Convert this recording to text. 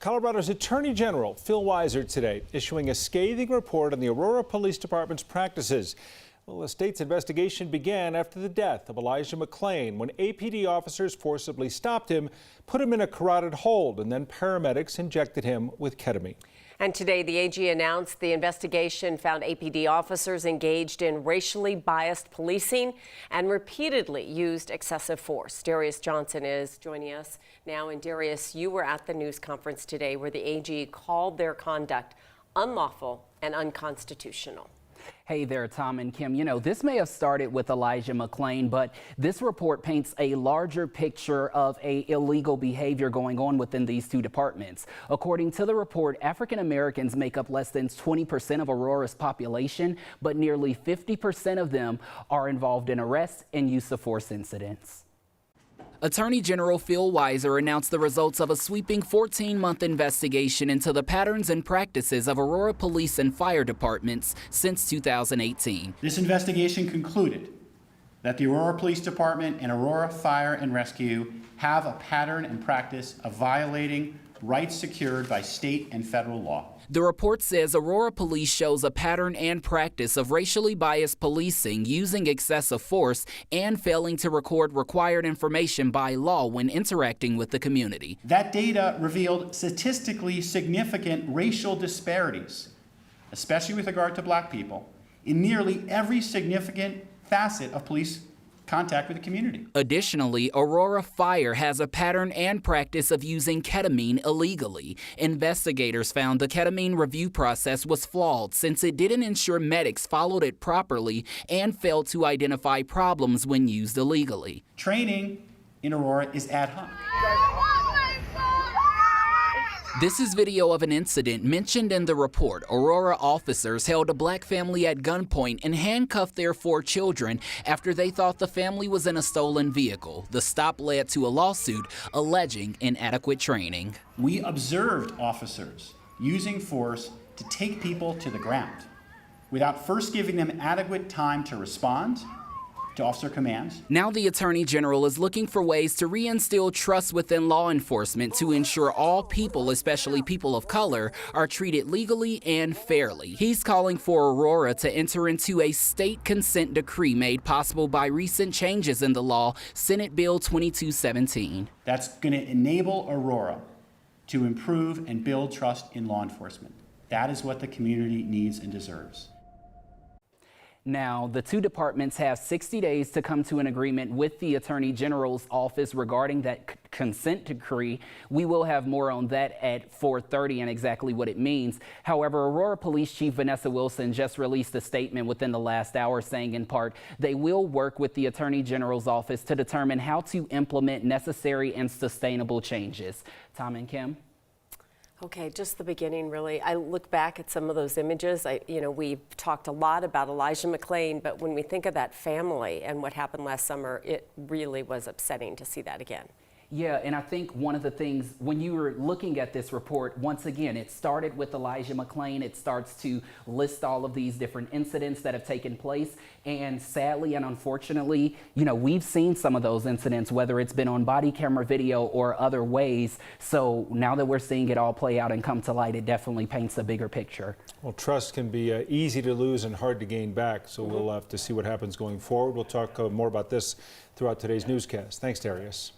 Colorado's Attorney General Phil Weiser today issuing a scathing report on the Aurora Police Department's practices. Well, the state's investigation began after the death of Elijah McClain when APD officers forcibly stopped him, put him in a carotid hold, and then paramedics injected him with ketamine. And today, the AG announced the investigation found APD officers engaged in racially biased policing and repeatedly used excessive force. Darius Johnson is joining us now. And Darius, you were at the news conference today where the AG called their conduct unlawful and unconstitutional. Hey there, Tom and Kim. You know, this may have started with Elijah McClain, but this report paints a larger picture of illegal behavior going on within these two departments. According to the report, African Americans make up less than 20% of Aurora's population, but nearly 50% of them are involved in arrests and use of force incidents. Attorney General Phil Weiser announced the results of a sweeping 14-month investigation into the patterns and practices of Aurora police and fire departments since 2018. This investigation concluded that the Aurora Police Department and Aurora Fire and Rescue have a pattern and practice of violating rights secured by state and federal law. The report says Aurora Police shows a pattern and practice of racially biased policing, using excessive force, and failing to record required information by law when interacting with the community. That data revealed statistically significant racial disparities, especially with regard to black people, in nearly every significant facet of police contact with the community. Additionally, Aurora Fire has a pattern and practice of using ketamine illegally. Investigators found the ketamine review process was flawed since it didn't ensure medics followed it properly and failed to identify problems when used illegally. Training in Aurora is ad hoc. This is video of an incident mentioned in the report. Aurora officers held a black family at gunpoint and handcuffed their 4 children after they thought the family was in a stolen vehicle. The stop led to a lawsuit alleging inadequate training. We observed officers using force to take people to the ground without first giving them adequate time to respond to officer commands. Now the Attorney General is looking for ways to reinstill trust within law enforcement to ensure all people, especially people of color, are treated legally and fairly. He's calling for Aurora to enter into a state consent decree made possible by recent changes in the law, Senate Bill 2217. That's going to enable Aurora to improve and build trust in law enforcement. That is what the community needs and deserves. Now, the two departments have 60 days to come to an agreement with the Attorney General's office regarding that consent decree. We will have more on that at 4:30 and exactly what it means. However, Aurora Police Chief Vanessa Wilson just released a statement within the last hour saying, in part, they will work with the Attorney General's office to determine how to implement necessary and sustainable changes. Tom and Kim? Okay, just the beginning, really. I look back at some of those images. We've talked a lot about Elijah McClain, but when we think of that family and what happened last summer, it really was upsetting to see that again. Yeah, and I think one of the things, when you were looking at this report, once again, it started with Elijah McClain. It starts to list all of these different incidents that have taken place. And sadly and unfortunately, we've seen some of those incidents, whether it's been on body camera video or other ways. So now that we're seeing it all play out and come to light, it definitely paints a bigger picture. Well, trust can be easy to lose and hard to gain back. So we'll have to see what happens going forward. We'll talk more about this throughout today's newscast. Thanks, Darius.